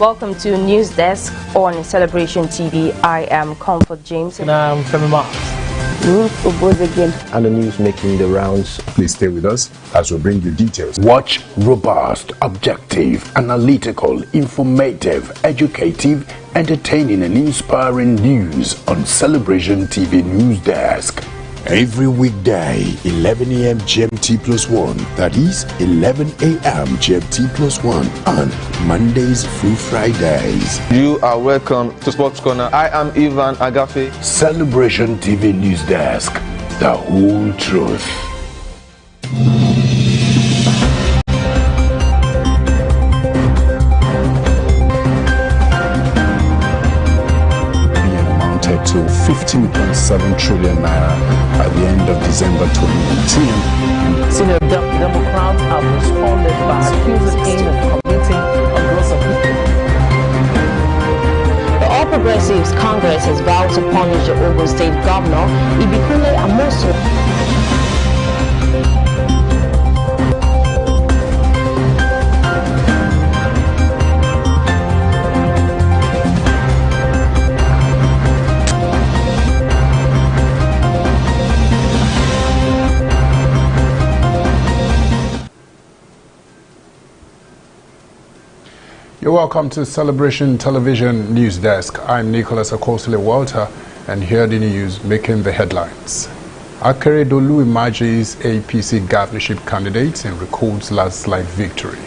Welcome to Newsdesk on Celebration TV. I am Comfort James. And I'm Femi Marks. And the news making the rounds. Please stay with us as we bring you details. Watch robust, objective, analytical, informative, educative, entertaining and inspiring news on Celebration TV Newsdesk. Every weekday, 11 a.m. GMT+1, that is 11 a.m. GMT+1 on Mondays through Fridays. You are welcome to Sports Corner. I am Ivan Agafe. Celebration TV Newsdesk, the whole truth. To 15.7 trillion naira at the end of December 2019. Senior Democrats have responded by accusing him of committing a gross offense. The All Progressives Congress has vowed to punish the Ogun State Governor, Ibikule Amosu. You're welcome to Celebration Television Newsdesk. I'm Nicholas Akosile Walter, and here are the news making the headlines. Akeredolu emerges APC governorship candidate and records landslide victory.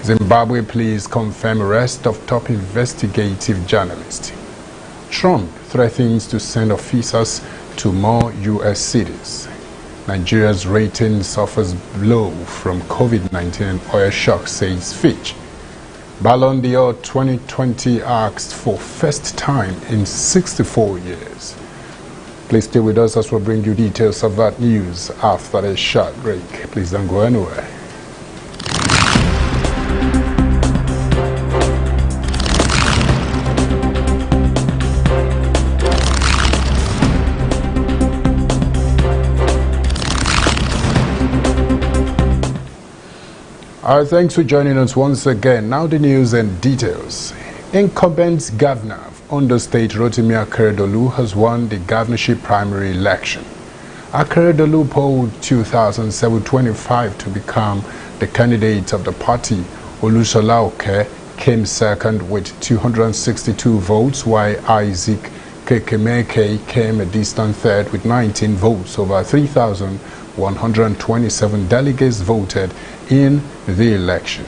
Zimbabwe police confirm arrest of top investigative journalist. Trump threatens to send officers to more U.S. cities. Nigeria's rating suffers blow from COVID-19 and oil shock, says Fitch. Ballon d'Or 2020 asked for first time in 64 years. Please stay with us as we bring you details of that news after a short break. Please don't go anywhere. Thanks for joining us once again. Now the news and details. Incumbent Governor of Ondo State, Rotimi Akeredolu, has won the governorship primary election. Akeredolu polled 2,725 to become the candidate of the party. Olusola Oke came second with 262 votes, while Isaac Kekemeke came a distant third with 19 votes. Over 3,127 delegates voted in the election.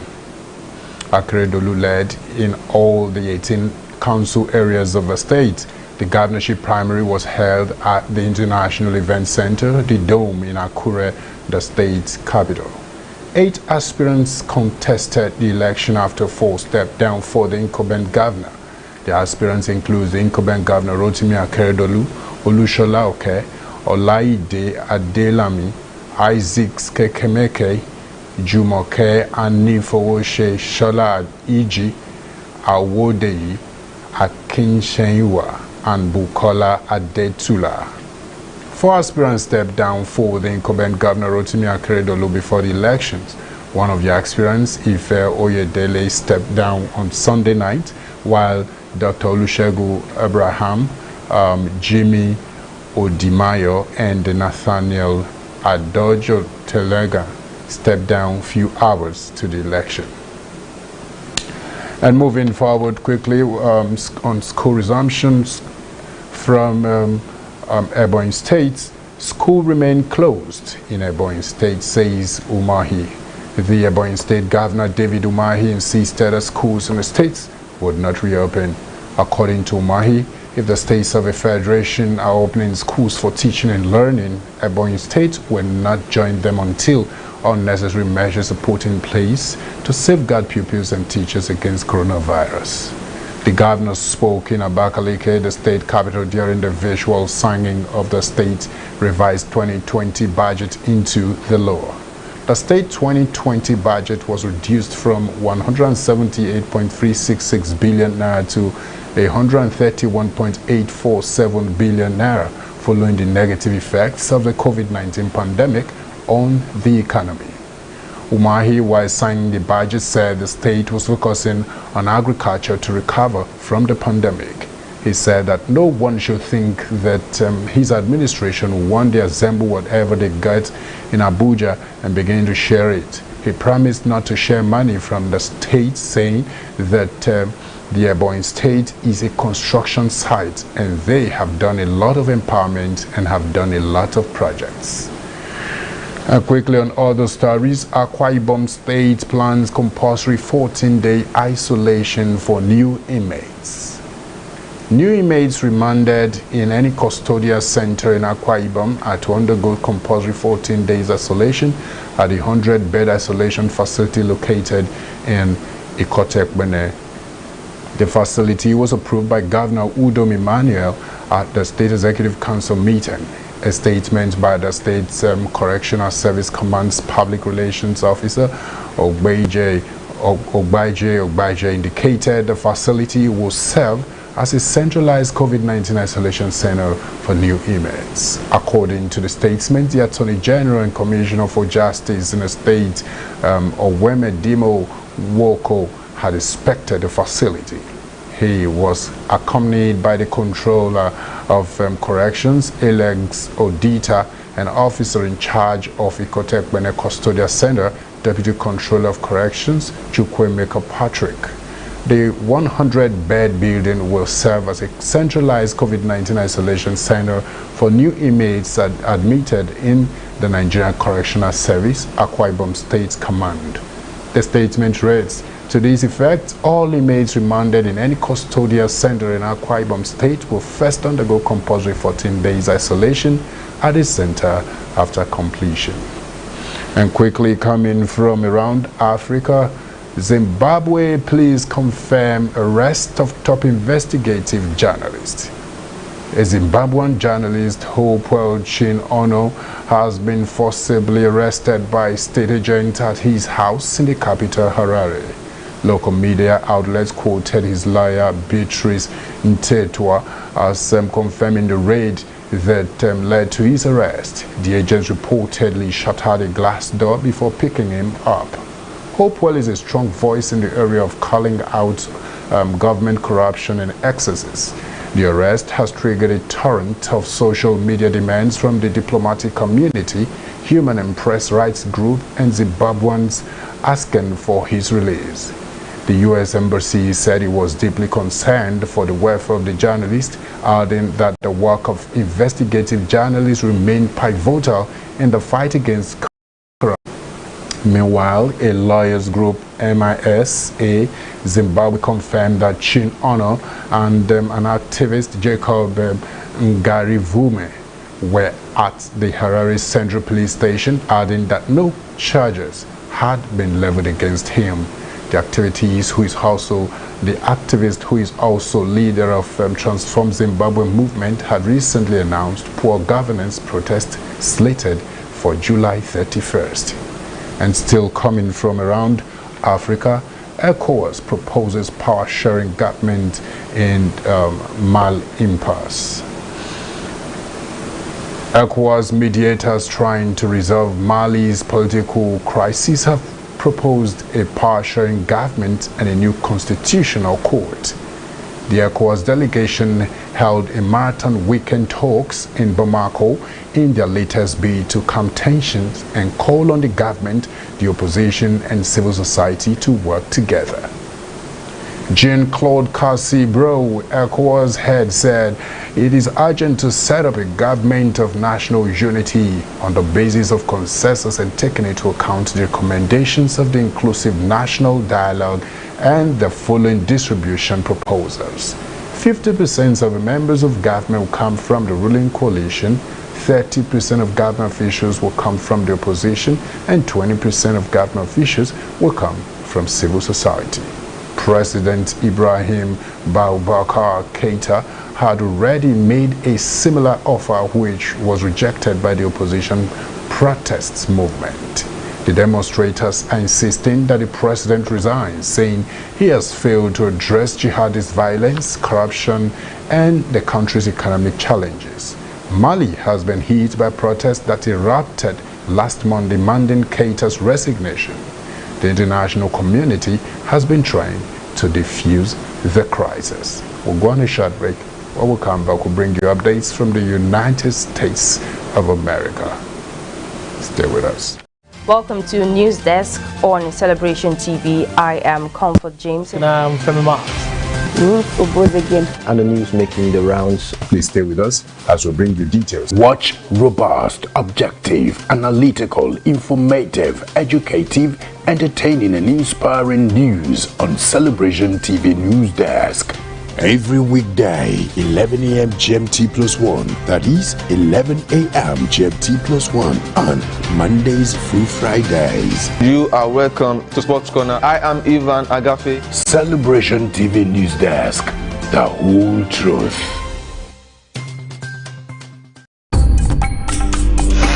Akeredolu led in all the 18 council areas of the state. The governorship primary was held at the International Event Center, the Dome in Akure, the state's capital. 8 aspirants contested the election after 4 stepped down for the incumbent governor. The aspirants include the incumbent governor Rotimi Akeredolu, Olusola Oke, Olaide Adelami, Isaac Kekemeke, Jumoke Anifowoshe Shola Iji, Awodeyi, Akinshenwa, and Bukola Adetula. 4 aspirants stepped down for the incumbent governor Rotimi Akeredolu before the elections. One of the aspirants, Ife Oyedele, stepped down on Sunday night, while Dr. Olusegun Abraham, Jimmy Odimayo, and Nathaniel Adojo Telega stepped down few hours to the election. And moving forward quickly on school resumptions from Ebonyi State, school remain closed in Ebonyi State, says Umahi. The Ebonyi State Governor David Umahi insisted that schools in the states would not reopen. According to Umahi, if the states of the Federation are opening schools for teaching and learning, Ebonyi State will not join them until unnecessary measures are put in place to safeguard pupils and teachers against coronavirus. The governor spoke in Abakaliki, the state capital, during the visual signing of the state revised 2020 budget into the law. The state 2020 budget was reduced from 178.366 billion naira to 131.847 billion naira, following the negative effects of the COVID-19 pandemic on the economy. Umahi, while signing the budget, said the state was focusing on agriculture to recover from the pandemic. He said that no one should think that his administration will one day assemble whatever they get in Abuja and begin to share it. He promised not to share money from the state, saying that the Ebonyi State is a construction site and they have done a lot of empowerment and have done a lot of projects. Quickly on other stories, Akwa Ibom State plans compulsory 14-day isolation for new inmates. New inmates remanded in any custodial center in Akwa Ibom are to undergo compulsory 14 days isolation at the 100-bed isolation facility located in Ikotekbene. The facility was approved by Governor Udom Emmanuel at the State Executive Council meeting. A statement by the State's Correctional Service Command's Public Relations Officer, Ogbaje indicated the facility will serve as a centralized COVID-19 isolation center for new inmates. According to the statement, the Attorney General and Commissioner for Justice in the state, Owemedimo Woko, had inspected the facility. He was accompanied by the Controller of Corrections, Alex Odita, and officer in charge of Ikotekbene Custodial Center, Deputy Controller of Corrections, Chukwemeka Patrick. The 100-bed building will serve as a centralized COVID-19 isolation center for new inmates admitted in the Nigerian Correctional Service, Akwa Ibom State Command. The statement reads, to this effect, all inmates remanded in any custodial center in Akwa Ibom State will first undergo compulsory 14 days isolation at the center after completion. And quickly coming from around Africa, Zimbabwe police confirm arrest of top investigative journalist. A Zimbabwean journalist, Hopewell Chin Ono, has been forcibly arrested by state agents at his house in the capital, Harare. Local media outlets quoted his lawyer, Beatrice Ntetwa, as confirming the raid that led to his arrest. The agents reportedly shattered a glass door before picking him up. Hopewell is a strong voice in the area of calling out government corruption and excesses. The arrest has triggered a torrent of social media demands from the diplomatic community, human and press rights group, and Zimbabweans asking for his release. The U.S. Embassy said it was deeply concerned for the welfare of the journalist, adding that the work of investigative journalists remained pivotal in the fight against corruption. Meanwhile, a lawyers group, MISA Zimbabwe, confirmed that Chin Ono and an activist, Jacob Ngarivume, were at the Harare Central Police Station, adding that no charges had been leveled against him. The activist, who is also leader of Transform Zimbabwe movement, had recently announced poor governance protest slated for July 31st. And still coming from around Africa, ECOWAS proposes power-sharing government in Mali impasse. ECOWAS mediators trying to resolve Mali's political crisis have proposed a power-sharing government and a new constitutional court. The ECOWAS delegation held a marathon weekend talks in Bamako in their latest bid to calm tensions and call on the government, the opposition, and civil society to work together. Jean-Claude Cassibro, ECOWAS head, said it is urgent to set up a government of national unity on the basis of consensus and taking into account the recommendations of the inclusive national dialogue and the following distribution proposals. 50% of the members of government will come from the ruling coalition, 30% of government officials will come from the opposition, and 20% of government officials will come from civil society. President Ibrahim Boubacar Keïta had already made a similar offer, which was rejected by the opposition protests movement. The demonstrators are insisting that the president resign, saying he has failed to address jihadist violence, corruption, and the country's economic challenges. Mali has been hit by protests that erupted last month demanding Keita's resignation. The international community has been trying to defuse the crisis. We'll go on a short break. When we come back, we'll bring you updates from the United States of America. Stay with us. Welcome to Newsdesk on Celebration TV. I am Comfort James. And I'm Femi Ma. And the news making the rounds. Please stay with us as we bring you details. Watch robust, objective, analytical, informative, educative, entertaining and inspiring news on Celebration TV Newsdesk. Every weekday, 11 a.m. GMT+1, that is 11 a.m. GMT+1 on Mondays through Fridays. You are welcome to Sports Corner. I am Ivan Agafe. Celebration TV Newsdesk, the whole truth.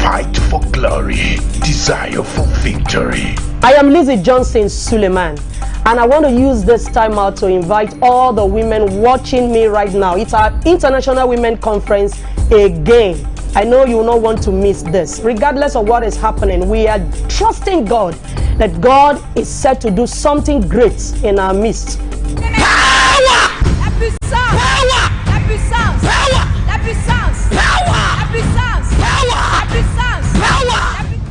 Fight for glory, desire for victory. I am Lizzie Johnson Suleiman, and I want to use this time out to invite all the women watching me right now. It's our International Women Conference again. I know you will not want to miss this. Regardless of what is happening, we are trusting God that God is set to do something great in our midst. Power! Happy sounds! Power! Happy sounds! Power! Happy sounds! Power! Happy sounds! Power! Happy sounds! Power!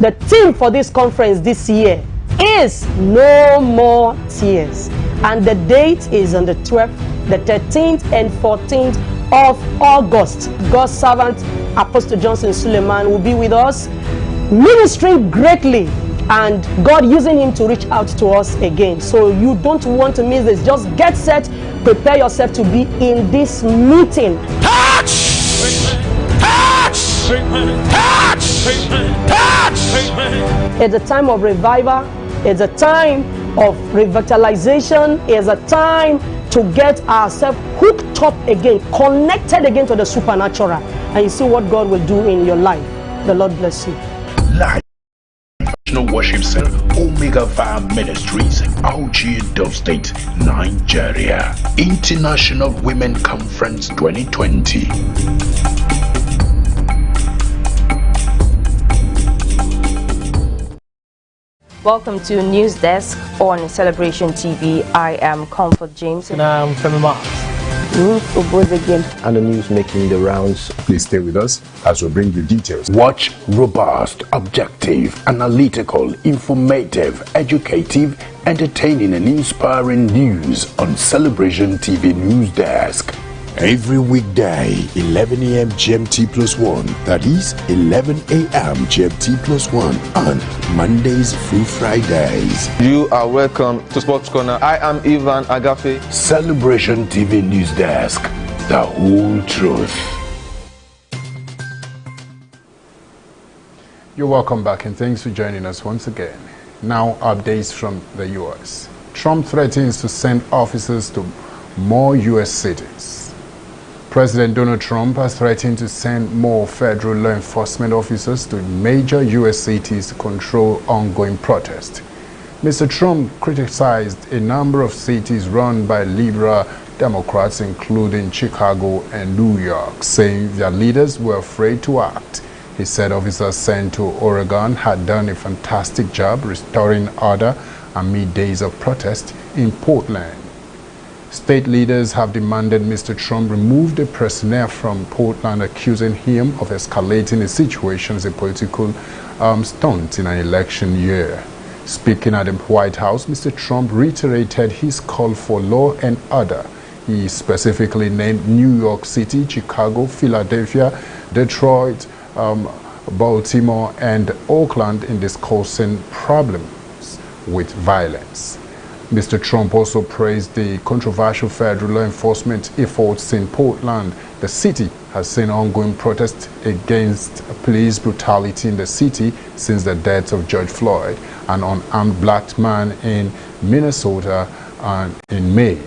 The theme for this conference this year is No More Tears, and the date is on the 12th, the 13th and 14th of August. God's servant Apostle Johnson Suleiman will be with us, ministering greatly, and God using him to reach out to us again. So you don't want to miss this. Just get set, prepare yourself to be in this meeting. Touch! Touch! Touch! Touch! It's a time of revival. It's a time of revitalization. It's a time to get ourselves hooked up again, connected again to the supernatural. And you see what God will do in your life. The Lord bless you. Live National Worship Center, Omega Fire Ministries, Ebonyi State, Nigeria. International Women Conference 2020. Welcome to Newsdesk on Celebration TV. I am Comfort James. And I'm Femi Ma. And the news making the rounds. Please stay with us as we bring you details. Watch robust, objective, analytical, informative, educative, entertaining and inspiring news on Celebration TV Newsdesk. Every weekday, 11 a.m. GMT+1, that is 11 a.m. GMT+1 on Mondays through Fridays. You are welcome to Sports Corner. I am Ivan Agafe. Celebration TV Newsdesk, the whole truth. You're welcome back and thanks for joining us once again. Now, updates from the U.S. Trump threatens to send officers to more U.S. cities. President Donald Trump has threatened to send more federal law enforcement officers to major U.S. cities to control ongoing protests. Mr. Trump criticized a number of cities run by liberal Democrats, including Chicago and New York, saying their leaders were afraid to act. He said officers sent to Oregon had done a fantastic job restoring order amid days of protest in Portland. State leaders have demanded Mr. Trump remove the personnel from Portland, accusing him of escalating the situation as a political stunt in an election year. Speaking at the White House, Mr. Trump reiterated his call for law and order. He specifically named New York City, Chicago, Philadelphia, Detroit, Baltimore, and Oakland in discussing problems with violence. Mr. Trump also praised the controversial federal law enforcement efforts in Portland. The city has seen ongoing protests against police brutality in the city since the death of George Floyd, an unarmed black man in Minnesota in May.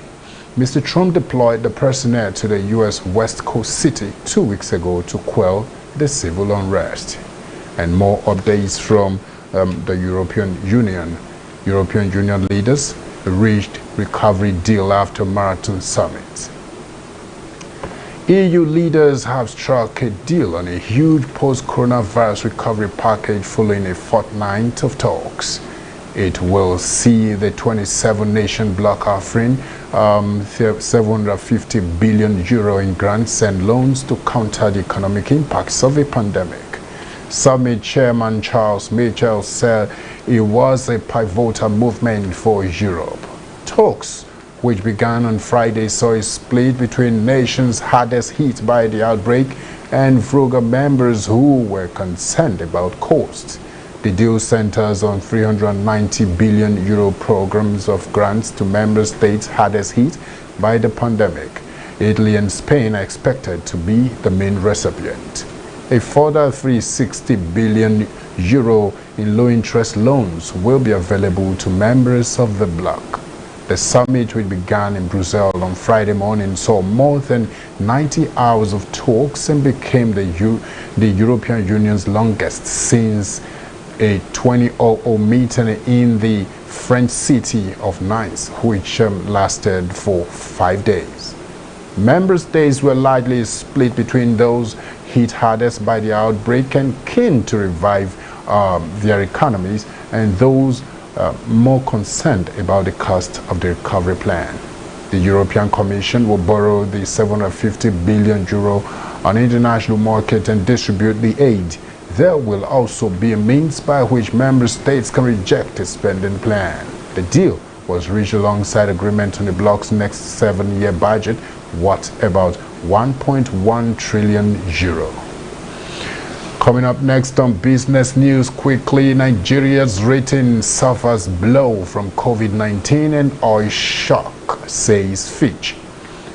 Mr. Trump deployed the personnel to the U.S. West Coast city 2 weeks ago to quell the civil unrest. And more updates from the European Union. European Union leaders reached recovery deal after marathon summit. EU leaders have struck a deal on a huge post-coronavirus recovery package following a fortnight of talks. It will see the 27-nation bloc offering €750 billion in grants and loans to counter the economic impacts of a pandemic. Summit Chairman Charles Michel said it was a pivotal movement for Europe. Talks, which began on Friday, saw a split between nations hardest hit by the outbreak and frugal members who were concerned about costs. The deal centers on €390 billion programs of grants to member states hardest hit by the pandemic. Italy and Spain are expected to be the main recipient. A further €360 billion in low-interest loans will be available to members of the bloc. The summit, which began in Brussels on Friday morning, saw more than 90 hours of talks and became the European Union's longest since a 2000 meeting in the French city of Nice, which lasted for 5 days. Member states were largely split between those hit hardest by the outbreak and keen to revive their economies and those more concerned about the cost of the recovery plan. The European Commission will borrow the €750 billion on international market and distribute the aid. There will also be a means by which member states can reject a spending plan. The deal was reached alongside agreement on the bloc's next 7-year budget, worth about €1.1 trillion. Coming up next on Business News, quickly, Nigeria's rating suffers blow from COVID-19 and oil shock, says Fitch.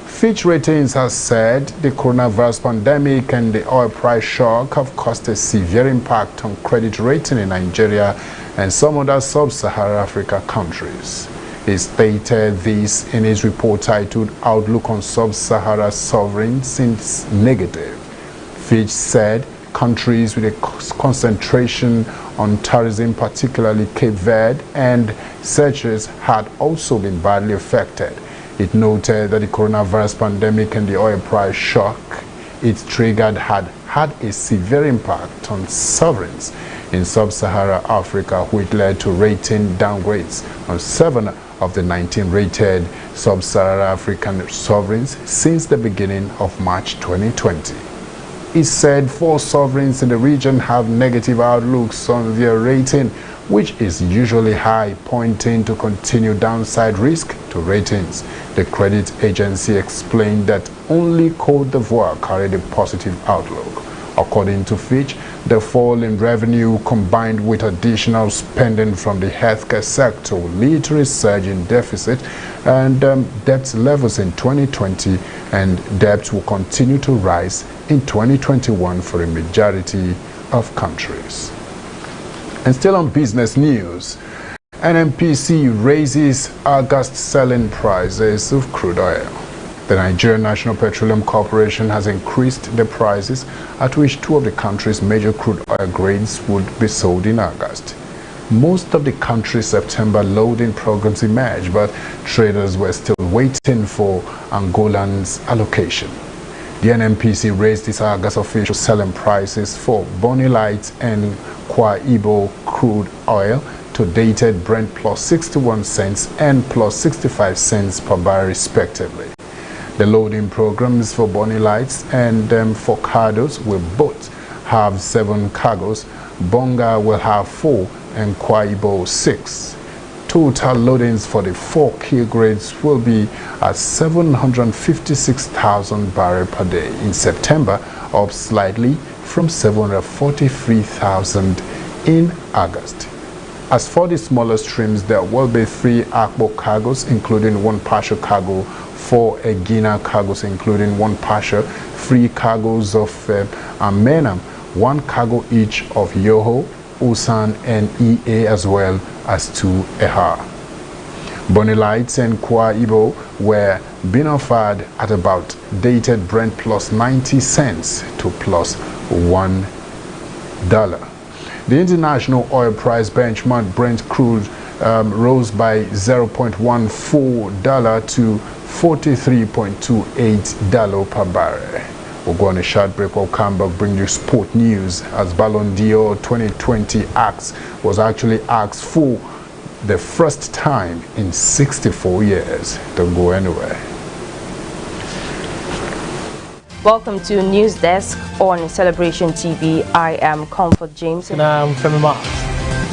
Fitch Ratings has said the coronavirus pandemic and the oil price shock have caused a severe impact on credit rating in Nigeria and some other sub-Saharan Africa countries. He stated this in his report titled Outlook on Sub-Saharan Sovereigns Seems Negative. Fitch said countries with a concentration on tourism, particularly Cape Verde and Seychelles, had also been badly affected. It noted that the coronavirus pandemic and the oil price shock it triggered had a severe impact on sovereigns in sub-Saharan Africa, which led to rating downgrades on 7 of the 19 rated sub-Saharan African sovereigns since the beginning of March 2020. It said 4 sovereigns in the region have negative outlooks on their rating, which is usually high, pointing to continued downside risk to ratings. The credit agency explained that only Côte d'Ivoire carried a positive outlook. According to Fitch, the fall in revenue combined with additional spending from the healthcare sector will lead to a surge in deficit and debt levels in 2020, and debt will continue to rise in 2021 for a majority of countries. And still on business news, NNPC raises August selling prices of crude oil. The Nigerian National Petroleum Corporation has increased the prices at which 2 of the country's major crude oil grades would be sold in August. Most of the country's September loading programs emerged, but traders were still waiting for Angolan's allocation. The NNPC raised its August official selling prices for Bonny Light and Akwa Ibom crude oil to dated Brent plus 61 cents and plus 65 cents per barrel respectively. The loading programs for Bonny Lights and for cargoes will both have 7 cargoes. Bonga will have 4 and Akwa Ibom 6. Total loadings for the 4 key grades will be at 756,000 barrels per day in September, up slightly from 743,000 in August. As for the smaller streams, there will be 3 Akpo cargoes, including 1 partial cargo, 4 Egina cargoes, including 1 partial, 3 cargoes of Amenam, 1 cargo each of Yoho, Usan and EA, as well as 2 Ehar. Bonny Lights and Akwa Ibom were being offered at about dated Brent plus 90 cents to plus $1. The international oil price benchmark Brent crude rose by $0.14 to $43.28 per barrel. We'll go on a short break. We'll come back, bring you sport news as Ballon d'Or 2020 was actually asked for the first time in 64 years. Don't go anywhere. Welcome to Newsdesk on Celebration TV. I am Comfort James. And I'm Femi Mark.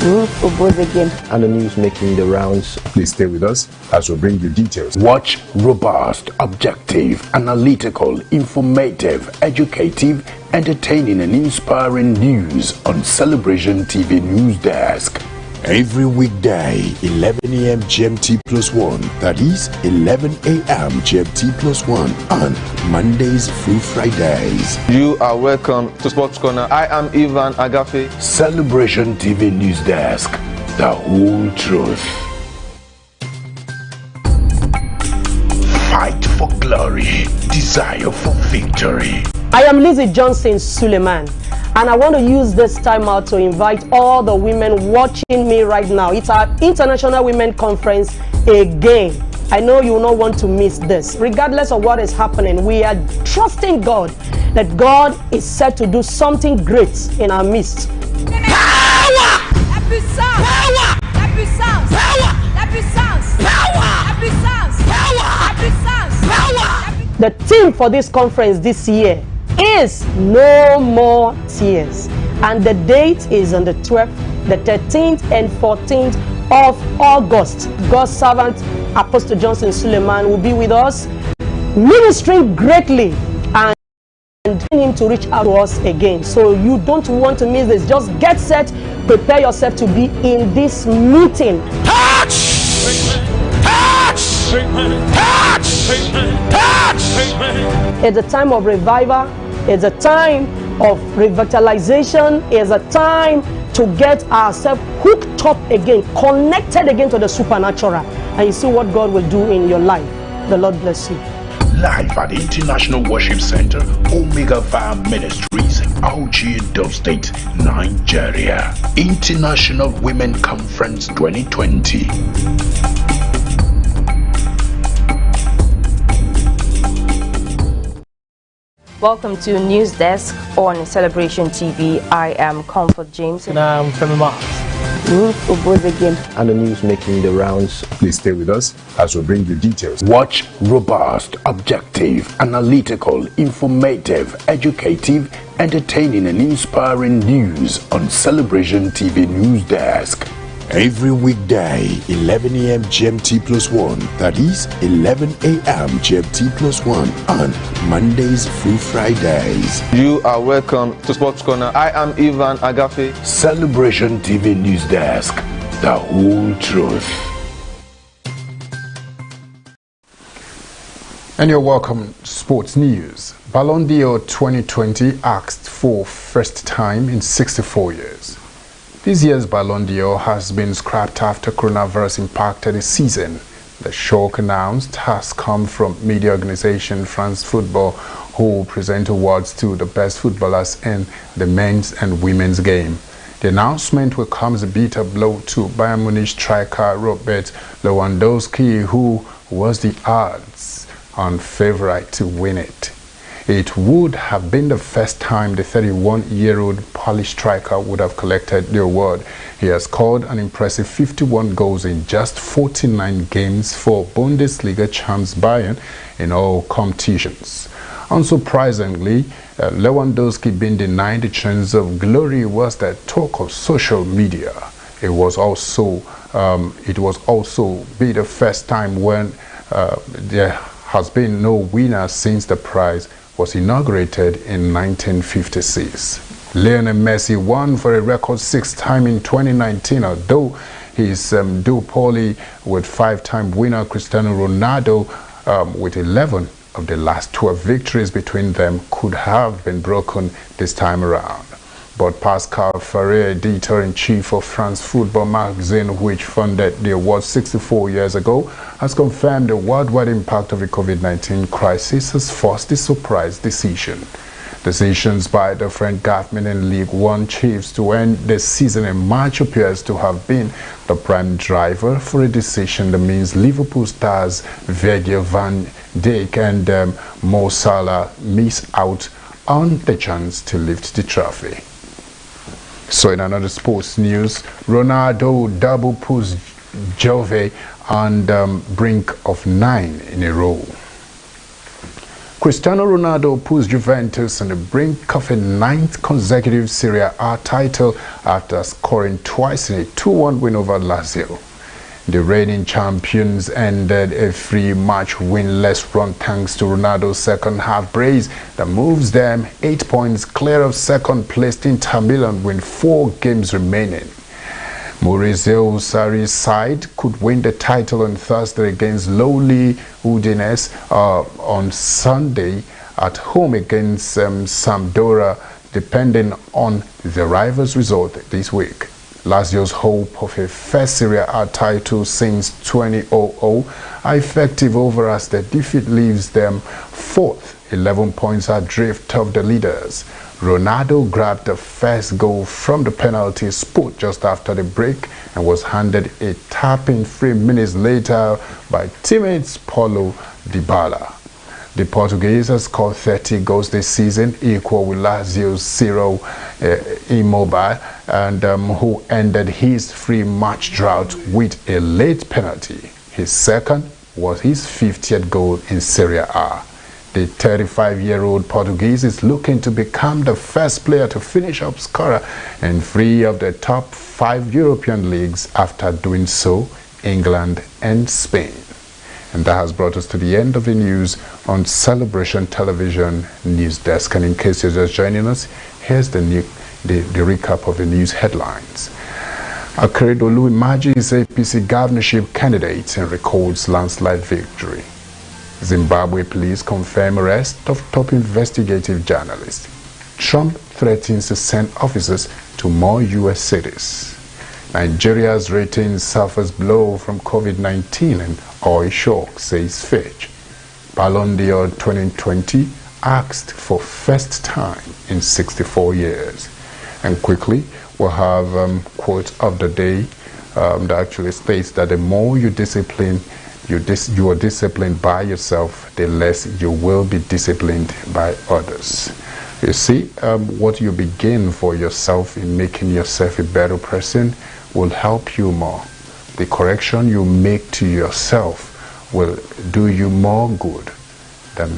And the news making the rounds. Please stay with us as we bring you details. Watch robust, objective, analytical, informative, educative, entertaining and inspiring news on Celebration TV Newsdesk. Every weekday, 11 a.m. GMT +1, that is 11 a.m. GMT +1 on Mondays through Fridays. You are welcome to Sports Corner. I am Ivan Agafe. Celebration TV Newsdesk, the whole truth. Fight for glory, desire for victory. I am Lizzie Johnson Suleiman, and I want to use this time out to invite all the women watching me right now. It's our International Women Conference again. I know you will not want to miss this. Regardless of what is happening, we are trusting God that God is set to do something great in our midst. Power! Happy sounds! Power! Happy sounds! Power! Happy sounds! Power! Happy sounds! Power! Happy sounds! Power! The theme for this conference this year is No More Tears, and the date is on the 12th, the 13th and 14th of August. God's servant Apostle Johnson Suleiman will be with us, ministering greatly and him to reach out to us again. So you don't want to miss this. Just get set, prepare yourself to be in this meeting. Touch! Touch! Touch! Touch! It's a time of revival. It's a time of revitalization. It's a time to get ourselves hooked up again, connected again to the supernatural. And you see what God will do in your life. The Lord bless you. Live at the International Worship Center, Omega Fire Ministries, INT'L State, Nigeria. International Women Conference 2020. Welcome to Newsdesk on Celebration TV. I am Comfort James. And I'm Femi Mark. And the news making the rounds. Please stay with us as we bring you details. Watch robust, objective, analytical, informative, educative, entertaining and inspiring news on Celebration TV Newsdesk. Every weekday, 11 a.m. GMT +1, that is 11 a.m. GMT +1 on Mondays through Fridays. You are welcome to Sports Corner. I am Ivan Agafe. Celebration TV Newsdesk, the whole truth. And you're welcome to Sports News. Ballon d'Or 2020 asked for first time in 64 years. This year's Ballon d'Or has been scrapped after coronavirus impacted the season. The shock announced has come from media organization France Football, who present awards to the best footballers in the men's and women's game. The announcement will come as a bitter blow to Bayern Munich striker Robert Lewandowski, who was the odds-on favorite to win it. It would have been the first time the 31-year-old Polish striker would have collected the award. He has scored an impressive 51 goals in just 49 games for Bundesliga champs Bayern in all competitions. Unsurprisingly, Lewandowski being denied the chance of glory was the talk of social media. It was also be the first time when there has been no winner since the prize was inaugurated in 1956. Lionel Messi won for a record 6th time in 2019, although he's do poorly with 5-time winner Cristiano Ronaldo with 11 of the last 12 victories between them could have been broken this time around. But Pascal Ferrer, editor-in-chief of France Football magazine, which funded the award 64 years ago, has confirmed the worldwide impact of the COVID-19 crisis has forced the surprise decision. Decisions by the French government and League One chiefs to end the season in March appears to have been the prime driver for a decision that means Liverpool stars Virgil van Dijk and Mo Salah miss out on the chance to lift the trophy. So in another sports news, Ronaldo double puts Juve on the brink of 9 in a row. Cristiano Ronaldo puts Juventus on the brink of a 9th consecutive Serie A title after scoring twice in a 2-1 win over Lazio. The reigning champions ended a 3-match winless run thanks to Ronaldo's second half brace that moves them 8 points clear of second placed Inter Milan with 4 games remaining. Maurizio Sarri's side could win the title on Thursday against lowly Udinese, on Sunday at home against Sampdoria, depending on the rivals' result this week. Lazio's hope of a first Serie A title since 2000 are effective over as the defeat leaves them 4th, 11 points adrift of the leaders. Ronaldo grabbed the first goal from the penalty spot just after the break and was handed a tap-in 3 minutes later by teammates Paulo Dybala. The Portuguese has scored 30 goals this season, equal with Lazio's Ciro Immobile, and who ended his 3-match drought with a late penalty. His second was his 50th goal in Serie A. The 35-year-old Portuguese is looking to become the first player to finish up scorer in 3 of the top 5 European leagues after doing so England and Spain. And that has brought us to the end of the news on Celebration Television Newsdesk. And in case you're just joining us, here's the recap of the news headlines. Akeredolu emerges APC governorship candidate and records landslide victory. Zimbabwe police confirm arrest of top investigative journalist. Trump threatens to send officers to more U.S. cities. Nigeria's ratings suffers blow from COVID-19 and oil shock, says Fitch. Ballon d'Or 2020 asked for first time in 64 years. And quickly, we'll have quote of the day that actually states that the more you discipline, you are disciplined by yourself, the less you will be disciplined by others. You see, what you begin for yourself in making yourself a better person will help you more. The correction you make to yourself will do you more good than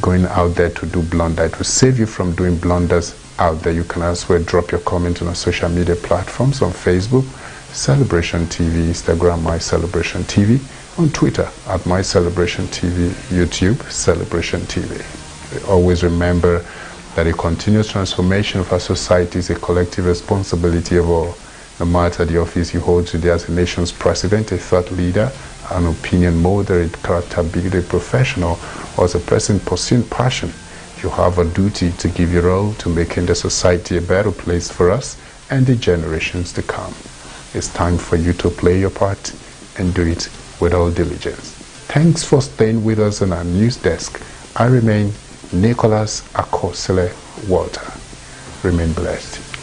going out there to do blunder. It will save you from doing blunders out there. You can also drop your comment on our social media platforms on Facebook, Celebration TV, Instagram, My Celebration TV, on Twitter at My Celebration TV, YouTube, Celebration TV. Always remember that a continuous transformation of our society is a collective responsibility of all. No matter the office you hold today as a nation's president, a thought leader, an opinion molder, a character builder, a professional, or as a person pursuing passion, you have a duty to give your all to making the society a better place for us and the generations to come. It's time for you to play your part and do it with all diligence. Thanks for staying with us on our news desk. I remain Nicholas Akosele Walter. Remain blessed.